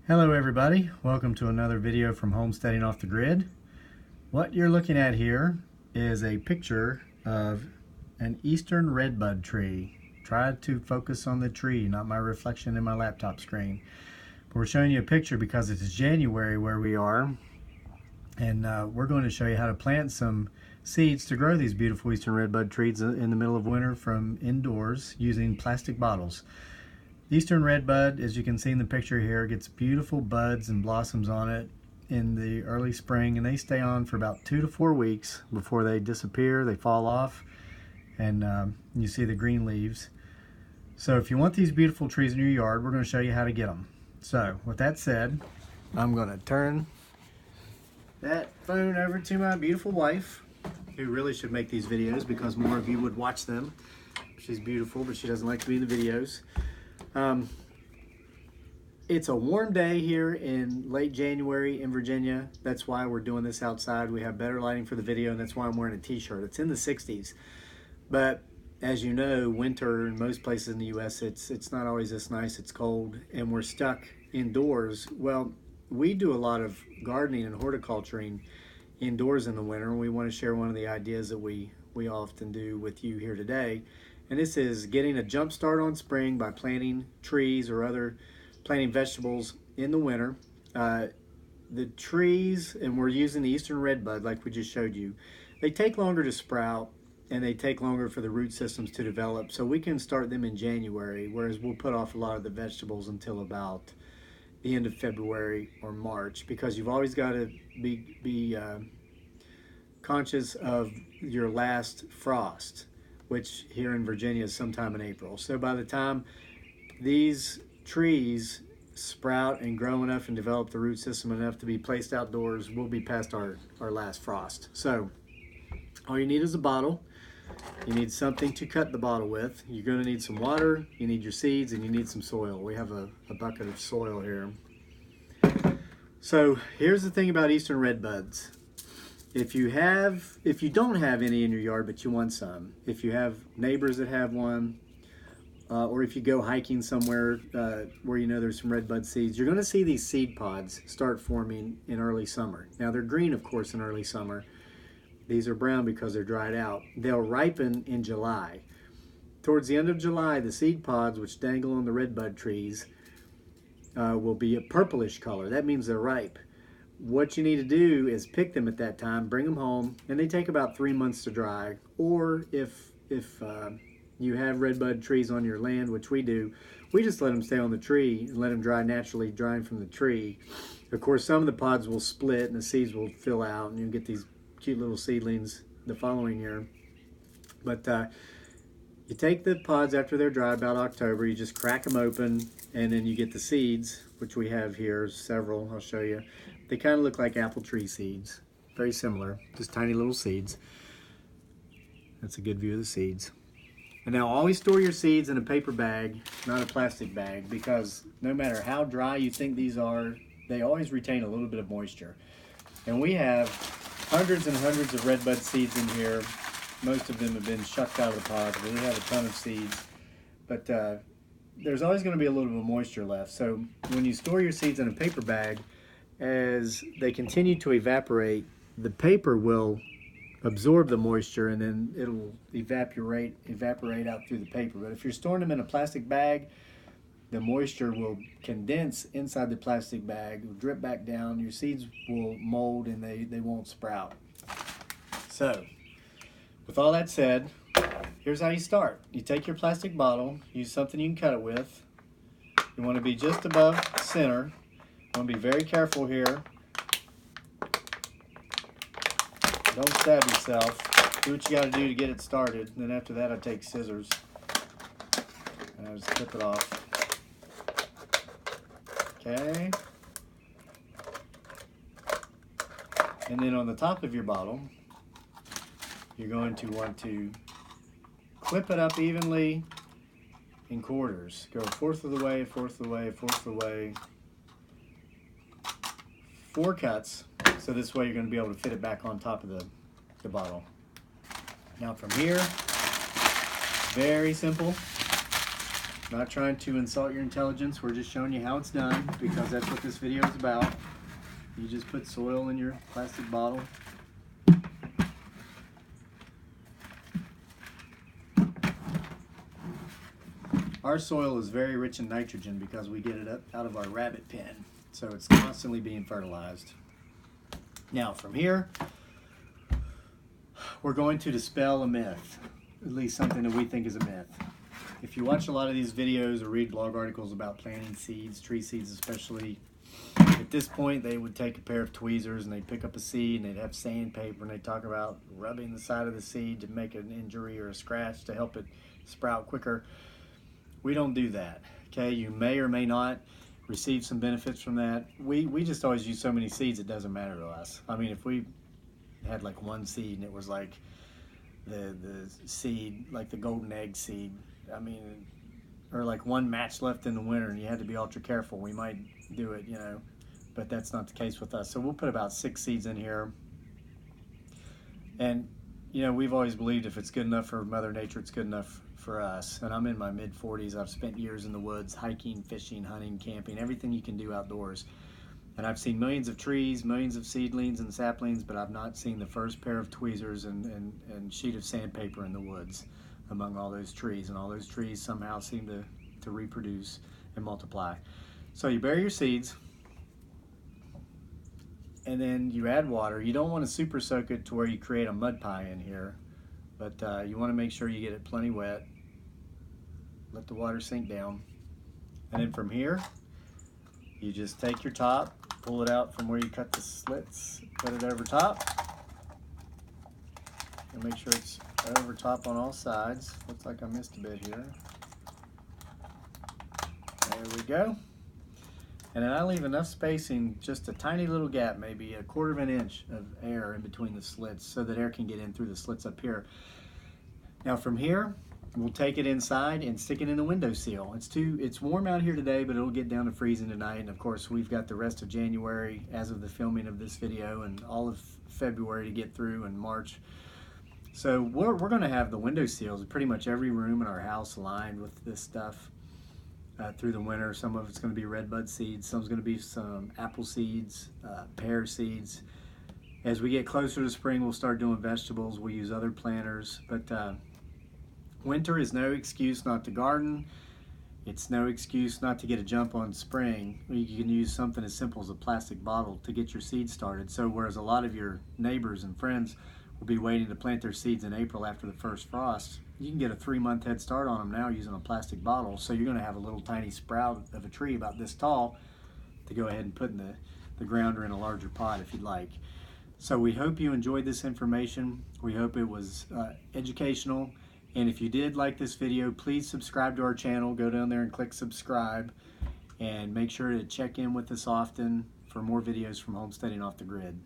Hello everybody, welcome to another video from Homesteading Off the Grid. What you're looking at here is a picture of an eastern redbud tree. Try to focus on the tree, not my reflection in my laptop screen. But we're showing you a picture because it's January where we are, and we're going to show you how to plant some seeds to grow these beautiful eastern redbud trees in the middle of winter from indoors using plastic bottles. Eastern redbud, as you can see in the picture here, gets beautiful buds and blossoms on it in the early spring, and they stay on for about 2 to 4 weeks before they disappear, they fall off, and you see the green leaves. So if you want these beautiful trees in your yard, we're going to show you how to get them. So with that said, I'm going to turn that phone over to my beautiful wife, who really should make these videos because more of you would watch them. She's beautiful, but she doesn't like to be in the videos. It's a warm day here in late January in Virginia. That's why we're doing this outside. We have better lighting for the video, and that's why I'm wearing a t-shirt. It's in the 60s, but as you know, winter in most places in the US, it's not always this nice. It's cold and we're stuck indoors. Well, we do a lot of gardening and horticulturing indoors in the winter, and we want to share one of the ideas that we often do with you here today. And this is getting a jump start on spring by planting trees or planting vegetables in the winter. The trees, and we're using the eastern redbud like we just showed you, they take longer to sprout and they take longer for the root systems to develop. So we can start them in January, whereas we'll put off a lot of the vegetables until about the end of February or March, because you've always got to be conscious of your last frost, which here in Virginia is sometime in April. So by the time these trees sprout and grow enough and develop the root system enough to be placed outdoors, we'll be past our last frost. So all you need is a bottle. You need something to cut the bottle with. You're going to need some water, you need your seeds, and you need some soil. We have a bucket of soil here. So here's the thing about eastern redbuds. If you don't have any in your yard but you want some, if you have neighbors that have one, or if you go hiking somewhere where you know there's some redbud seeds, you're going to see these seed pods start forming in early summer. Now they're green, of course, in early summer. These are brown because they're dried out. They'll ripen in July. Towards the end of July, the seed pods, which dangle on the redbud trees, will be a purplish color. That means they're ripe. What you need to do is pick them at that time, bring them home, and they take about 3 months to dry. Or if you have redbud trees on your land, which we do, we just let them stay on the tree and let them dry naturally, drying from the tree. Of course, some of the pods will split and the seeds will fill out, and you'll get these cute little seedlings the following year. But you take the pods after they're dry, about October, you just crack them open, and then you get the seeds, which we have here, several, I'll show you. They kind of look like apple tree seeds, very similar, just tiny little seeds. That's a good view of the seeds. And now always store your seeds in a paper bag, not a plastic bag, because no matter how dry you think these are, they always retain a little bit of moisture. And we have hundreds and hundreds of redbud seeds in here. Most of them have been shucked out of the pods, but we have a ton of seeds. But there's always going to be a little bit of moisture left. So when you store your seeds in a paper bag, as they continue to evaporate, the paper will absorb the moisture and then it'll evaporate out through the paper. But if you're storing them in a plastic bag, the moisture will condense inside the plastic bag, will drip back down, your seeds will mold, and they won't sprout. So with all that said, here's how you start. You take your plastic bottle, use something you can cut it with. You want to be just above center. You want to be very careful here. Don't stab yourself. Do what you got to do to get it started. And then after that, I take scissors and I just clip it off. Okay. And then on the top of your bottle, you're going to want to clip it up evenly in quarters. Go a fourth of the way, a fourth of the way, a fourth of the way. 4 cuts, so this way you're going to be able to fit it back on top of the bottle. Now from here, very simple. Not trying to insult your intelligence. We're just showing you how it's done because that's what this video is about. You just put soil in your plastic bottle. Our soil is very rich in nitrogen because we get it up out of our rabbit pen. So it's constantly being fertilized. Now from here, we're going to dispel a myth, at least something that we think is a myth. If you watch a lot of these videos or read blog articles about planting seeds, tree seeds especially, at this point they would take a pair of tweezers and they'd pick up a seed and they'd have sandpaper and they'd talk about rubbing the side of the seed to make an injury or a scratch to help it sprout quicker. We don't do that, okay? You may or may not receive some benefits from that. We just always use so many seeds it doesn't matter to us. I mean, if we had like one seed and it was like the seed, like the golden egg seed, I mean, or like one match left in the winter and you had to be ultra careful, we might do it, you know, but that's not the case with us. So we'll put about 6 seeds in here. And, you know, we've always believed if it's good enough for Mother Nature, it's good enough for us. And I'm in my mid-40s. I've spent years in the woods, hiking, fishing, hunting, camping, everything you can do outdoors. And I've seen millions of trees, millions of seedlings and saplings, but I've not seen the first pair of tweezers and sheet of sandpaper in the woods among all those trees. And all those trees somehow seem to reproduce and multiply. So you bury your seeds, and then you add water. You don't want to super soak it to where you create a mud pie in here, but you want to make sure you get it plenty wet. Let the water sink down. And then from here, you just take your top, pull it out from where you cut the slits, put it over top, and make sure it's over top on all sides. Looks like I missed a bit here. There we go. And then I leave enough spacing, just a tiny little gap, maybe 1/4 of an inch of air in between the slits so that air can get in through the slits up here. Now from here, we'll take it inside and stick it in the windowsill. It's warm out here today, but it'll get down to freezing tonight. And of course, we've got the rest of January as of the filming of this video and all of February to get through and March. So we're going to have the windowsills in pretty much every room in our house lined with this stuff through the winter. Some of it's going to be red bud seeds, some's going to be some apple seeds, pear seeds. As we get closer to spring, we'll start doing vegetables. We'll use other planters, but winter is no excuse not to garden. It's no excuse not to get a jump on spring. You can use something as simple as a plastic bottle to get your seeds started. So whereas a lot of your neighbors and friends will be waiting to plant their seeds in April after the first frost, you can get a 3-month head start on them now using a plastic bottle. So you're going to have a little tiny sprout of a tree about this tall to go ahead and put in the ground or in a larger pot if you'd like. So we hope you enjoyed this information. We hope it was educational. And if you did like this video, please subscribe to our channel. Go down there and click subscribe. And make sure to check in with us often for more videos from Homesteading Off the Grid.